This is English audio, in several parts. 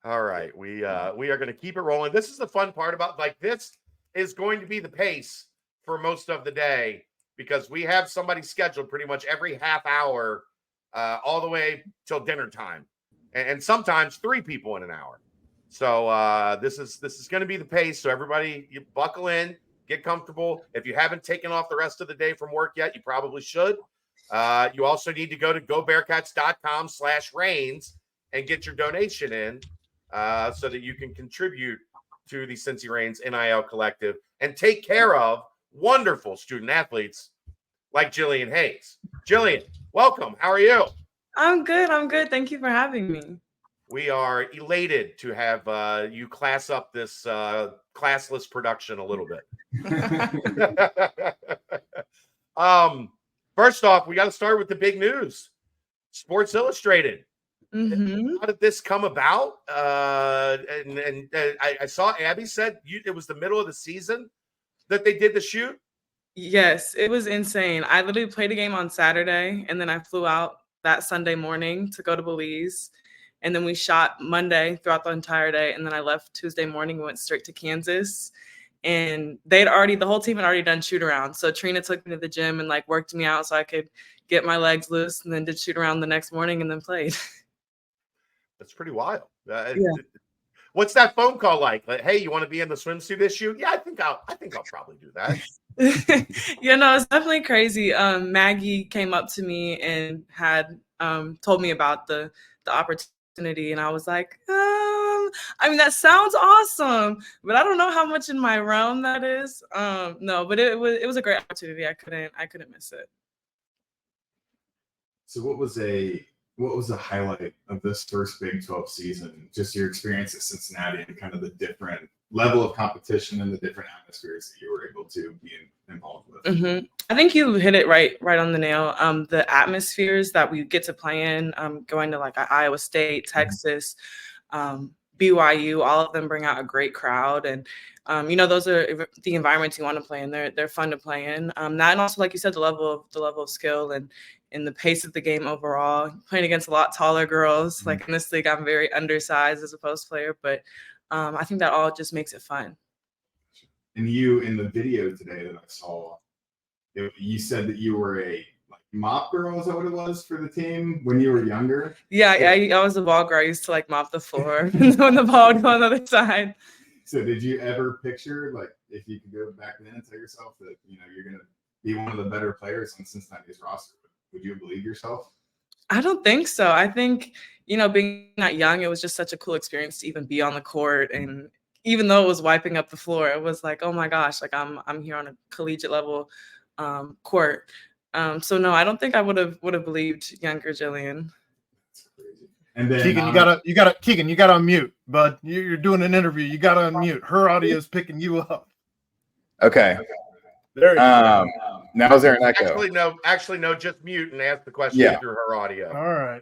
All right, we are going to keep it rolling. This is the fun part about this is going to be the pace for most of the day because we have somebody scheduled pretty much every half hour, all the way till dinner time, and sometimes 3 people in an hour. So this is going to be the pace. So everybody, you buckle in, get comfortable. If you haven't taken off the rest of the day from work yet, you probably should. You also need to go to gobearcats.com/Reigns and get your donation in. So that you can contribute to the Cincy Reigns NIL Collective and take care of wonderful student athletes like Jillian Hayes. Jillian, welcome. How are you? I'm good. Thank you for having me. We are elated to have you class up this classless production a little bit. First off, we got to start with the big news. Sports Illustrated. Mm-hmm. How did this come about? And I saw Abby said it was the middle of the season that they did the shoot. Yes, it was insane. I literally played a game on Saturday, and then I flew out that Sunday morning to go to Belize. And then we shot Monday throughout the entire day. And then I left Tuesday morning and went straight to Kansas. And the whole team had already done shoot around. So Trina took me to the gym and worked me out so I could get my legs loose, and then did shoot around the next morning and then played. That's pretty wild. Yeah. What's that phone call like? Hey, you want to be in the swimsuit issue? Yeah, I think I'll probably do that. It's definitely crazy. Maggie came up to me and had told me about the opportunity, and I was like, that sounds awesome, but I don't know how much in my realm that is. No, but it was a great opportunity. I couldn't miss it. So what was a highlight of this first Big 12 season? Just your experience at Cincinnati and kind of the different level of competition and the different atmospheres that you were able to be involved with. Mm-hmm. I think you hit it right on the nail. The atmospheres that we get to play in, going to Iowa State, Texas, BYU, all of them bring out a great crowd, and those are the environments you want to play in. They're fun to play in. That, and also, like you said, the level of skill and the pace of the game overall. Playing against a lot taller girls. Mm-hmm. In this league, I'm very undersized as a post player, but I think that all just makes it fun. And you, in the video today that I saw, you said that you were a mop girl. Is that what it was for the team when you were younger? Yeah, I was a ball girl. I used to mop the floor when the ball would go on the other side. So did you ever picture if you could go back then and tell yourself that you're going to be one of the better players on Cincinnati's roster? Would you believe yourself? I don't think so. I think, being that young, it was just such a cool experience to even be on the court. And even though it was wiping up the floor, it was oh my gosh, I'm here on a collegiate level court. So no, I don't think I would have believed younger Jillian. That's crazy. And then Keegan, Keegan, you gotta unmute, bud. You're doing an interview. You gotta unmute. Her audio is picking you up. Okay. There you go. Now is there an echo? Actually, no. Just mute and ask the question through her audio. All right.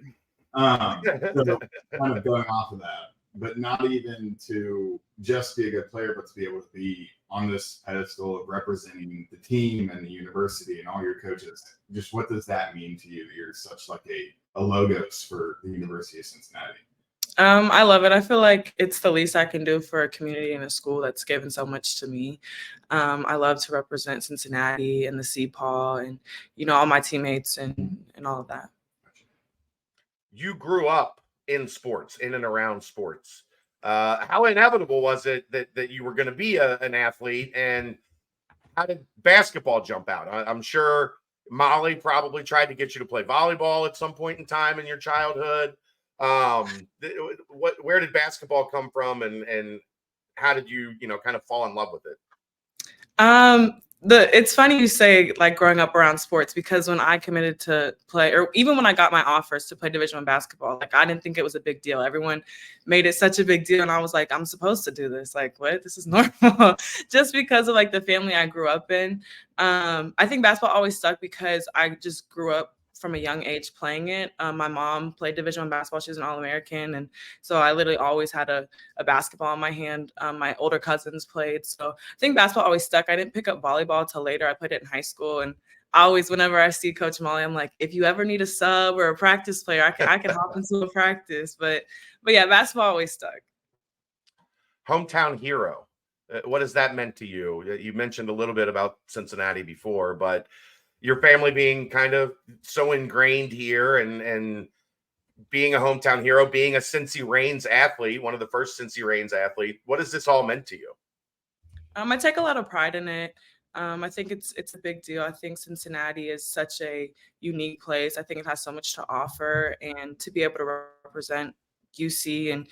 So kind of going off of that, but not even to just be a good player, but to be able to be on this pedestal of representing the team and the university and all your coaches. Just what does that mean to you that you're such a logos for the University of Cincinnati? I love it. I feel like it's the least I can do for a community and a school that's given so much to me. I love to represent Cincinnati and the CPAW and, all my teammates and all of that. You grew up in sports, in and around sports. How inevitable was it that you were going to be an athlete, and how did basketball jump out? I'm sure Molly probably tried to get you to play volleyball at some point in time in your childhood. Where did basketball come from, and how did you kind of fall in love with it? It's funny you say growing up around sports, because when I committed to play, or even when I got my offers to play Division I basketball, I didn't think it was a big deal. Everyone made it such a big deal, and I was I'm supposed to do this. What? This is normal. Just because of the family I grew up in. I think basketball always stuck because I just grew up from a young age playing it. My mom played Division I basketball. She was an All-American. And so I literally always had a basketball in my hand. My older cousins played. So I think basketball always stuck. I didn't pick up volleyball till later. I played it in high school. And I always, whenever I see Coach Molly, I'm if you ever need a sub or a practice player, I can hop into a practice. But yeah, basketball always stuck. hometown hero. What has that meant to you? You mentioned a little bit about Cincinnati before, but your family being kind of so ingrained here and being a hometown hero, being a Cincy Reigns athlete, one of the first Cincy Reigns athlete. What has this all meant to you? I take a lot of pride in it. I think it's a big deal. I think Cincinnati is such a unique place. I think it has so much to offer, and to be able to represent UC and,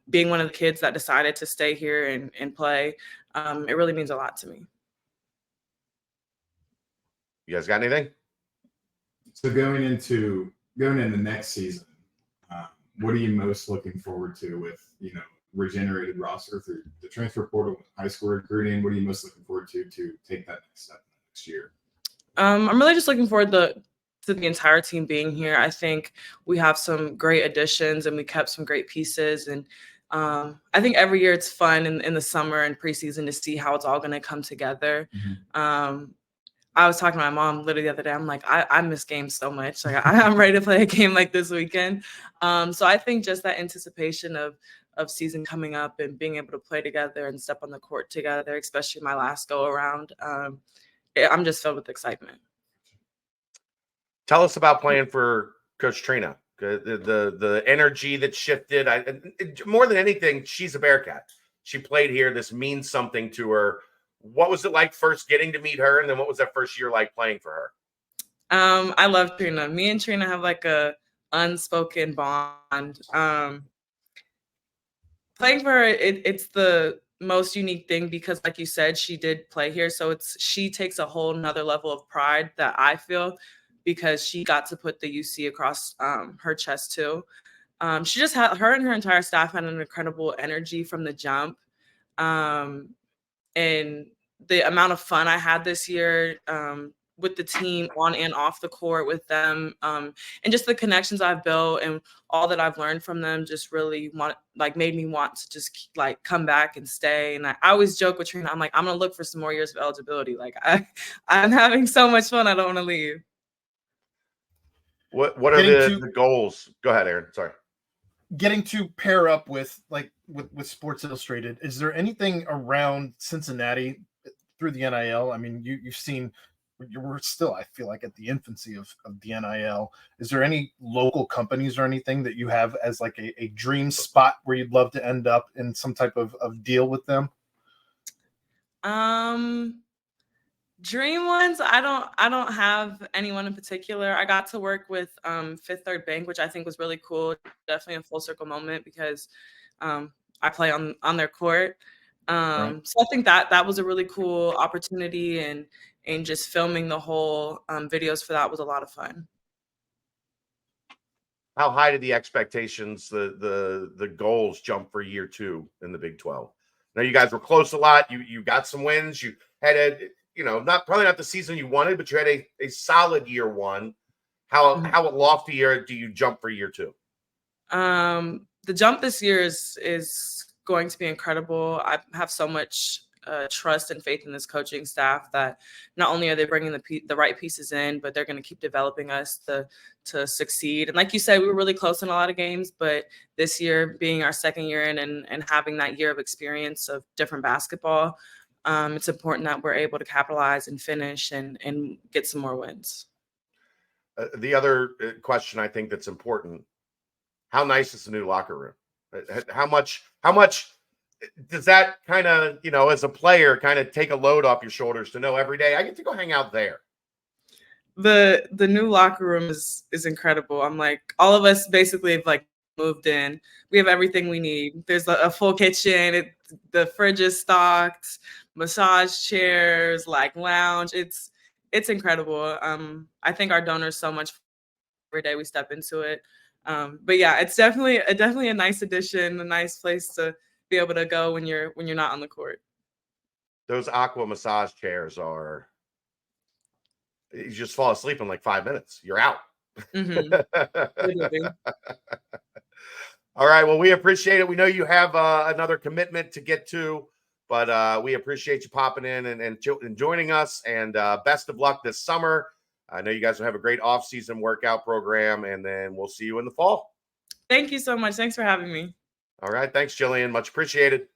being one of the kids that decided to stay here and play, it really means a lot to me. You guys got anything? So going into next season, what are you most looking forward to with, regenerated roster through the transfer portal, high school recruiting? What are you most looking forward to take that next step next year? I'm really just looking forward to the entire team being here. I think we have some great additions and we kept some great pieces. And I think every year it's fun in the summer and preseason to see how it's all going to come together. Mm-hmm. I was talking to my mom literally the other day. I'm like, I miss games so much. Like I'm ready to play a game like this weekend. So I think just that anticipation of season coming up and being able to play together and step on the court together, especially my last go around, I'm just filled with excitement. Tell us about playing for Coach Trina. The energy that shifted. More than anything, she's a Bearcat. She played here. This means something to her. What was it like first getting to meet her, and then what was that first year like playing for her? I love Trina. Me and Trina have like a unspoken bond. Playing for her, it's the most unique thing because, like you said, she did play here. So she takes a whole nother level of pride that I feel because she got to put the UC across her chest too. She just had her and her entire staff had an incredible energy from the jump. And the amount of fun I had this year with the team on and off the court with them, and just the connections I've built and all that I've learned from them just really made me want to just come back and stay. And I always joke with Trina, I'm like, I'm gonna look for some more years of eligibility. Like I'm having so much fun, I don't want to leave. What are the goals? Go ahead, Aaron. Sorry. Getting to pair up with Sports Illustrated, is there anything around Cincinnati through the NIL? I mean, you've seen, we're still, I feel like, at the infancy of the NIL. Is there any local companies or anything that you have as like a dream spot where you'd love to end up in some type of deal with them? Dream ones, I don't have anyone in particular. I got to work with Fifth Third Bank, which I think was really cool. Definitely a full circle moment because I play on their court. Right. So I think that was a really cool opportunity, and just filming the whole videos for that was a lot of fun. How high did the expectations, the goals jump for year 2 in the Big 12? Now you guys were close a lot. You got some wins. You had probably not the season you wanted, but you had a solid year 1. How lofty do you jump for year 2? The jump this year is going to be incredible. I have so much trust and faith in this coaching staff that not only are they bringing the right pieces in, but they're going to keep developing us to succeed. And like you said, we were really close in a lot of games, but this year being our second year in and having that year of experience of different basketball, it's important that we're able to capitalize and finish and get some more wins. The other question I think that's important: how nice is the new locker room? How much does that kind of, as a player, kind of take a load off your shoulders to know every day I get to go hang out there? The new locker room is incredible. I'm like, all of us basically have moved in. We have everything we need. There's a full kitchen. The fridge is stocked, massage chairs, lounge. It's incredible. I think our donors so much every day we step into it. But yeah, it's definitely a nice addition, a nice place to be able to go when you're not on the court. Those aqua massage chairs are, you just fall asleep in 5 minutes. You're out. Mm-hmm. All right. Well, we appreciate it. We know you have another commitment to get to, but we appreciate you popping in and joining us. And best of luck this summer. I know you guys will have a great off-season workout program, and then we'll see you in the fall. Thank you so much. Thanks for having me. All right. Thanks, Jillian. Much appreciated.